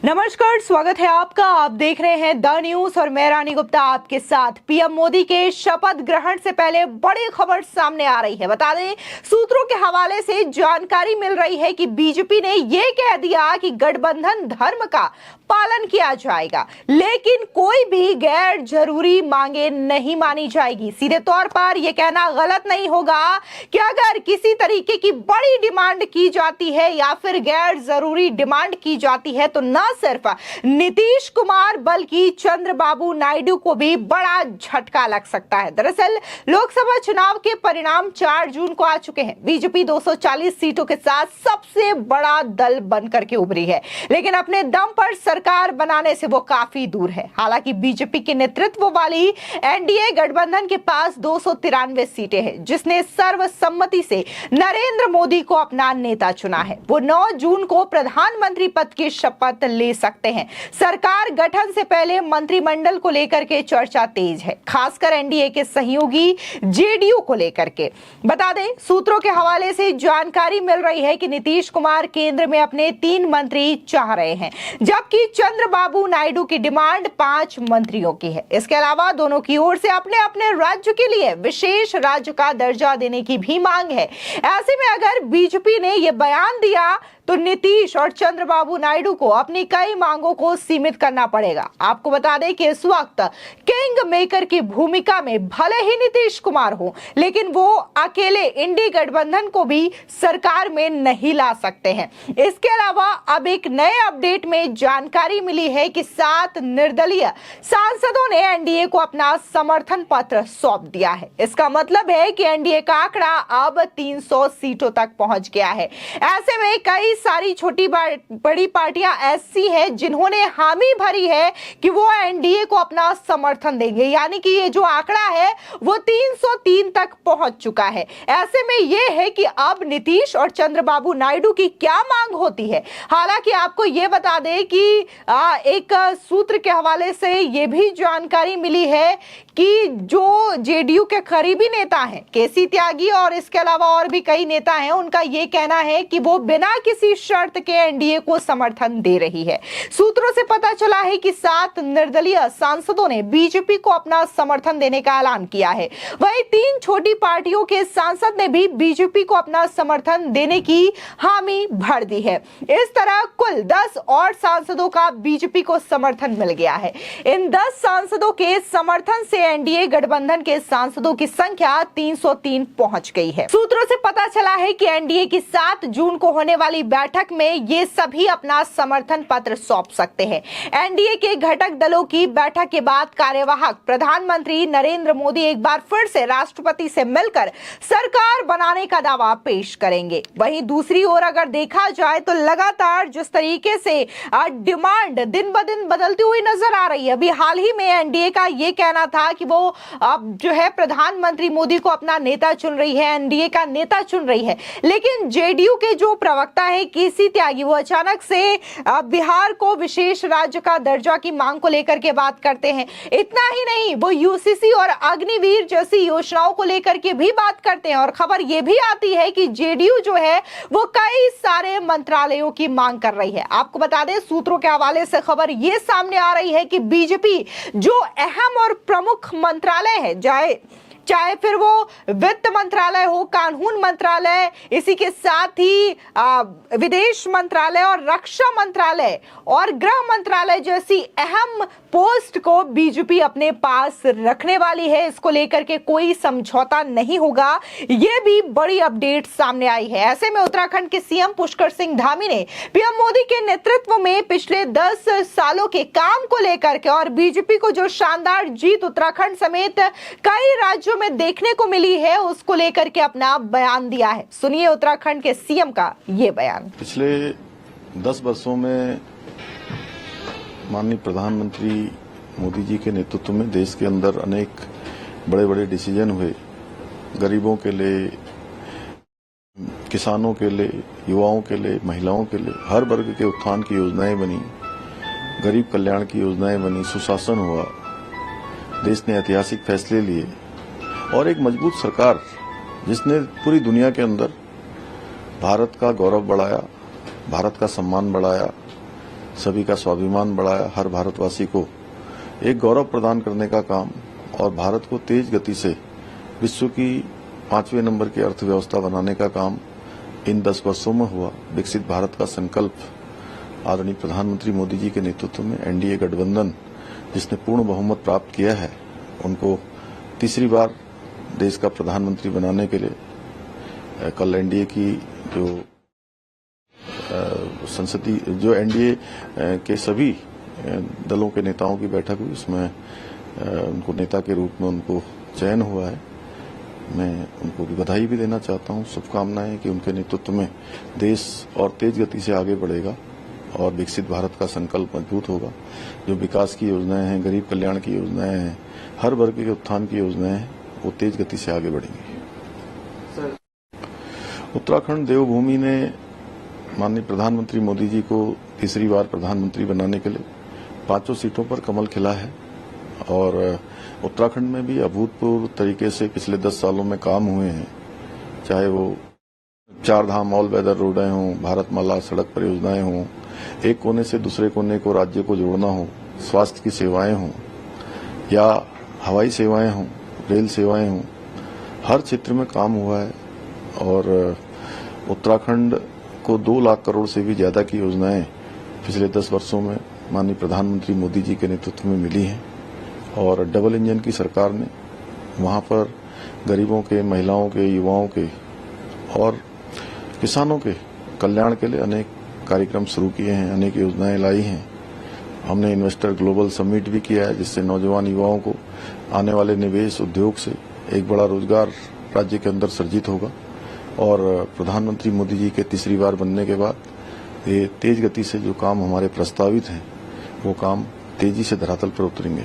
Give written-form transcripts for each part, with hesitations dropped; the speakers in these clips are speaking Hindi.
नमस्कार, स्वागत है आपका। आप देख रहे हैं द न्यूज और मैं रानी गुप्ता आपके साथ। पीएम मोदी के शपथ ग्रहण से पहले बड़ी खबर सामने आ रही है। बता दें, सूत्रों के हवाले से जानकारी मिल रही है कि बीजेपी ने यह कह दिया कि गठबंधन धर्म का पालन किया जाएगा, लेकिन कोई भी गैर जरूरी मांगे नहीं मानी जाएगी। सीधे तौर पर यह कहना गलत नहीं होगा कि अगर किसी तरीके की बड़ी डिमांड की जाती है या फिर गैर जरूरी डिमांड की जाती है तो न सिर्फ नीतीश कुमार बल्कि चंद्रबाबू नायडू को भी बड़ा झटका लग सकता है। दरअसल लोकसभा चुनाव के परिणाम 4 जून को आ चुके हैं। बीजेपी 240 सीटों के साथ सबसे बड़ा दल बनकर के उभरी है, लेकिन अपने दम पर सरकार बनाने से वो काफी दूर है। हालांकि बीजेपी के नेतृत्व वाली एनडीए गठबंधन के पास 293 सीटें हैं, जिसने सर्वसम्मति से नरेंद्र मोदी को अपना नेता चुना है। वो 9 जून को प्रधानमंत्री पद की शपथ ले सकते हैं। सरकार गठन से पहले मंत्रिमंडल को लेकर के चर्चा तेज है, खासकर एनडीए के सहयोगी जेडीयू को लेकर के। बता दें, सूत्रों के हवाले से जानकारी मिल रही है कि नीतीश कुमार केंद्र में अपने 3 मंत्री चाह रहे हैं, जबकि चंद्रबाबू नायडू की डिमांड 5 मंत्रियों की है। इसके अलावा दोनों की ओर से अपने अपने राज्य के लिए विशेष राज्य का दर्जा देने की भी मांग है। ऐसे में अगर बीजेपी ने यह बयान दिया तो नीतीश और चंद्रबाबू नायडू को अपनी कई मांगों को सीमित करना पड़ेगा। आपको बता दें कि इस वक्त किंग मेकर की भूमिका में भले ही नीतीश कुमार हो, लेकिन वो अकेले इंडी गठबंधन को भी सरकार में नहीं ला सकते हैं। इसके अलावा अब एक नए अपडेट में जानकारी मिली है कि 7 निर्दलीय सांसदों ने एनडीए को अपना समर्थन पत्र सौंप दिया है। इसका मतलब है कि एनडीए का आंकड़ा अब 300 सीटों तक पहुंच गया है। ऐसे में कई सारी छोटी बड़ी पार्टियां ऐसी हैं जिन्होंने हामी भरी है कि वो एनडीए को अपना समर्थन देंगे, यानी कि ये जो आंकड़ा है वो 303 तक पहुंच चुका है। ऐसे में ये है कि अब नीतीश और चंद्रबाबू नायडू की क्या मांग होती है। हालांकि आपको ये बता दें कि एक सूत्र के हवाले से ये भी जानकारी मिली है कि जो जेडीयू के करीबी नेता हैं, केसी त्यागी और इसके अलावा और भी कई नेता हैं, उनका ये कहना है कि वो बिना किसी शर्त के एनडीए को समर्थन दे रही है। सूत्रों से पता चला है कि 7 निर्दलीय सांसदों ने बीजेपी को अपना समर्थन देने का ऐलान किया है। वहीं 3 छोटी पार्टियों के सांसद ने भी बीजेपी को अपना समर्थन देने की हामी भर दी है। इस तरह कुल 10 और सांसदों का बीजेपी को समर्थन मिल गया है। इन 10 सांसदों के समर्थन से एनडीए गठबंधन के सांसदों की संख्या 303 पहुंच गई है। सूत्रों से पता चला है कि एनडीए की 7 जून को होने वाली बैठक में ये सभी अपना समर्थन पत्र सौंप सकते हैं। एनडीए के घटक दलों की बैठक के बाद कार्यवाहक प्रधानमंत्री नरेंद्र मोदी एक बार फिर से राष्ट्रपति से मिलकर सरकार बनाने का दावा पेश करेंगे। वहीं दूसरी ओर अगर देखा जाए तो लगातार जिस तरीके से डिमांड दिन ब दिन बदलती हुई नजर आ रही है। अभी हाल ही में एनडीए का ये कहना था कि वो अब जो है प्रधानमंत्री मोदी को अपना नेता चुन रही है, एनडीए का नेता चुन रही है, लेकिन जेडीयू के जो प्रवक्ता है केसी त्यागी, वो अचानक से बिहार को विशेष राज्य का दर्जा की मांग को लेकर के बात करते हैं। इतना ही नहीं, वो यूसीसी और अग्निवीर जैसी योजनाओं को लेकर के भी बात करते हैं। और खबर ये भी आती है कि जेडीयू जो है वो कई सारे मंत्रालयों की मांग कर रही है। आपको बता दें, सूत्रों के हवाले से खबर ये सामने आ रही है कि बीजेपी जो अहम और प्रमुख मंत्रालय है, चाहे फिर वो वित्त मंत्रालय हो, कानून मंत्रालय, इसी के साथ ही विदेश मंत्रालय और रक्षा मंत्रालय और गृह मंत्रालय जैसी अहम पोस्ट को बीजेपी अपने पास रखने वाली है। इसको लेकर के कोई समझौता नहीं होगा। ये भी बड़ी अपडेट सामने आई है। ऐसे में उत्तराखंड के सीएम पुष्कर सिंह धामी ने पीएम मोदी के नेतृत्व में पिछले 10 सालों के काम को लेकर के और बीजेपी को जो शानदार जीत उत्तराखंड समेत कई राज्यों में देखने को मिली है, उसको लेकर के अपना बयान दिया है। सुनिए उत्तराखंड के सीएम का ये बयान। पिछले 10 वर्षों में माननीय प्रधानमंत्री मोदी जी के नेतृत्व में देश के अंदर अनेक बड़े बड़े डिसीजन हुए। गरीबों के लिए, किसानों के लिए, युवाओं के लिए, महिलाओं के लिए, हर वर्ग के उत्थान की योजनाएं बनी, गरीब कल्याण की योजनाएं बनी, सुशासन हुआ, देश ने ऐतिहासिक फैसले लिए और एक मजबूत सरकार जिसने पूरी दुनिया के अंदर भारत का गौरव बढ़ाया, भारत का सम्मान बढ़ाया, सभी का स्वाभिमान बढ़ाया, हर भारतवासी को एक गौरव प्रदान करने का काम और भारत को तेज गति से विश्व की 5वें नंबर की अर्थव्यवस्था बनाने का काम इन 10 वर्षों में हुआ। विकसित भारत का संकल्प आदरणीय प्रधानमंत्री मोदी जी के नेतृत्व में एनडीए गठबंधन जिसने पूर्ण बहुमत प्राप्त किया है, उनको तीसरी बार देश का प्रधानमंत्री बनाने के लिए कल एनडीए की जो संसदीय जो एनडीए के सभी दलों के नेताओं की बैठक हुई, उसमें उनको नेता के रूप में उनको चयन हुआ है। मैं उनको भी बधाई भी देना चाहता हूं, शुभकामनाएं कि उनके नेतृत्व में देश और तेज गति से आगे बढ़ेगा और विकसित भारत का संकल्प मजबूत होगा। जो विकास की योजनाएं हैं, गरीब कल्याण की योजनाएं हैं, हर वर्ग के उत्थान की योजनाएं हैं, वो तेज गति से आगे बढ़ेंगी। उत्तराखंड देवभूमि ने माननीय प्रधानमंत्री मोदी जी को तीसरी बार प्रधानमंत्री बनाने के लिए 5 सीटों पर कमल खिला है और उत्तराखंड में भी अभूतपूर्व तरीके से पिछले 10 सालों में काम हुए हैं, चाहे वो 4 धाम ऑल वेदर रोडें हों, भारतमाला सड़क परियोजनाएं हों, एक कोने से दूसरे कोने को राज्य को जोड़ना हो, स्वास्थ्य की सेवाएं हों या हवाई सेवाएं हों, रेल सेवाएं हों, हर क्षेत्र में काम हुआ है और उत्तराखंड को 2 लाख करोड़ से भी ज्यादा की योजनाएं पिछले 10 वर्षों में माननीय प्रधानमंत्री मोदी जी के नेतृत्व में मिली हैं और डबल इंजन की सरकार ने वहां पर गरीबों के, महिलाओं के, युवाओं के और किसानों के कल्याण के लिए अनेक कार्यक्रम शुरू किए हैं, अनेक योजनाएं लाई हैं। हमने इन्वेस्टर ग्लोबल समिट भी किया है, जिससे नौजवान युवाओं को आने वाले निवेश उद्योग से एक बड़ा रोजगार राज्य के अंदर सर्जित होगा और प्रधानमंत्री मोदी जी के तीसरी बार बनने के बाद ये तेज गति से जो काम हमारे प्रस्तावित हैं, वो काम तेजी से धरातल पर उतरेंगे।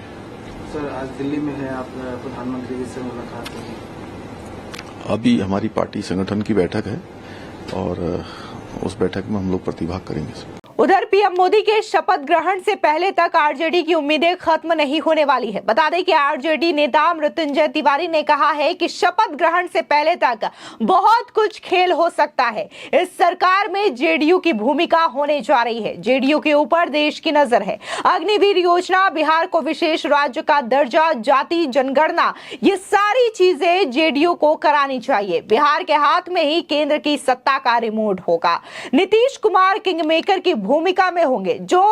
सर, आज दिल्ली में है, आप प्रधानमंत्री जी से मुलाकात होगी। अभी हमारी पार्टी संगठन की बैठक है और उस बैठक में हम लोग प्रतिभाग करेंगे। उधर पीएम मोदी के शपथ ग्रहण से पहले तक आरजेडी की उम्मीदें खत्म नहीं होने वाली है। बता दें कि आरजेडी नेता मृत्युंजय तिवारी ने कहा है कि शपथ ग्रहण से पहले तक बहुत कुछ खेल हो सकता है। इस सरकार में जेडीयू की भूमिका होने जा रही है। जेडीयू के ऊपर देश की नजर है। अग्निवीर योजना, बिहार को विशेष राज्य का दर्जा, जाति जनगणना, ये सारी चीजें जेडीयू को करानी चाहिए। बिहार के हाथ में ही केंद्र की सत्ता का रिमोट होगा। नीतीश कुमार किंग मेकर की भूमिका में होंगे। जो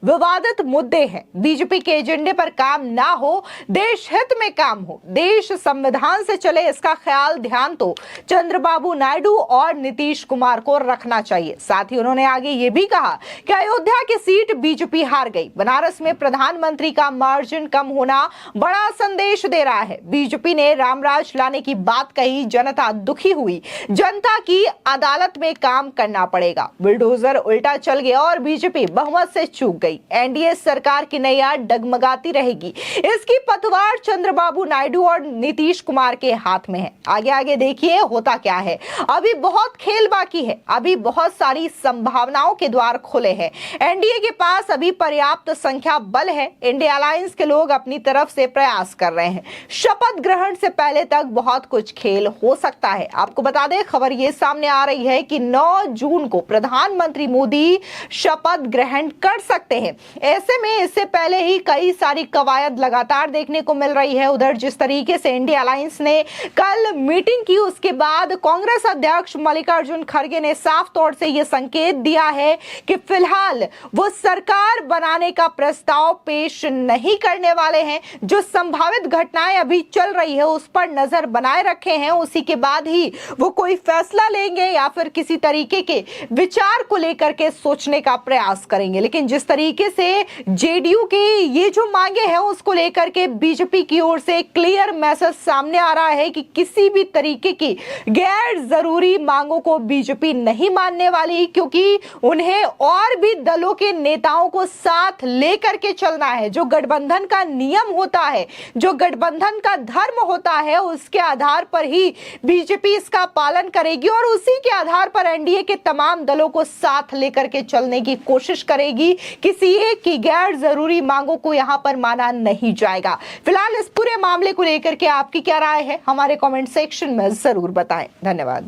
विवादित मुद्दे हैं, बीजेपी के एजेंडे पर काम ना हो, देश हित में काम हो, देश संविधान से चले, इसका ख्याल ध्यान तो चंद्रबाबू नायडू और नीतीश कुमार को रखना चाहिए। साथ ही उन्होंने आगे ये भी कहा कि अयोध्या की सीट बीजेपी हार गई। बनारस में प्रधानमंत्री का मार्जिन कम होना बड़ा संदेश दे रहा है। बीजेपी ने रामराज लाने की बात कही, जनता दुखी हुई, जनता की अदालत में काम करना पड़ेगा। बुलडोजर उल्टा चल गया और बीजेपी बहुमत से चूक गई। एनडीए सरकार की नैया डगमगाती रहेगी। इसकी पतवार चंद्रबाबू नायडू और नीतीश कुमार के हाथ में है। आगे आगे देखिए होता क्या है। अभी बहुत खेल बाकी है। अभी बहुत सारी संभावनाओं के द्वार खुले हैं। एनडीए के पास अभी पर्याप्त संख्या बल है। इंडिया अलायंस के लोग अपनी तरफ से प्रयास कर रहे हैं। शपथ ग्रहण से पहले तक बहुत कुछ खेल हो सकता है। आपको बता दें, खबर ये सामने आ रही है कि 9 जून को प्रधानमंत्री मोदी शपथ ग्रहण कर सकते हैं। ऐसे में इससे पहले ही कई सारी कवायद लगातार देखने को मिल रही है। उधर जिस तरीके से इंडिया अलायंस ने कल मीटिंग की, उसके बाद कांग्रेस अध्यक्ष मल्लिकार्जुन खड़गे ने साफ तौर से यह संकेत दिया है कि फिलहाल वो सरकार बनाने का प्रस्ताव पेश नहीं करने वाले हैं। जो संभावित घटनाएं अभी चल रही है उस पर नजर बनाए रखे हैं, उसी के बाद ही वो कोई फैसला लेंगे या फिर किसी तरीके के विचार को लेकर के सोचने का प्रयास करेंगे। लेकिन जिस तरीके से जेडीयू के ये जो मांगे हैं उसको लेकर के बीजेपी की ओर से क्लियर मैसेज सामने आ रहा है कि किसी भी तरीके की गैर जरूरी मांगों को बीजेपी नहीं मानने वाली, क्योंकि उन्हें और भी दलों के नेताओं को साथ लेकर के चलना है। जो गठबंधन का नियम होता है, जो गठबंधन का धर्म होता है, उसके आधार पर ही बीजेपी इसका पालन करेगी और उसी के आधार पर एनडीए के तमाम दलों को साथ लेकर के चलने की कोशिश करेगी। किसी एक की गैर जरूरी मांगों को यहां पर माना नहीं जाएगा। फिलहाल इस पूरे मामले को लेकर के आपकी क्या राय है, हमारे कमेंट सेक्शन में जरूर बताएं। धन्यवाद।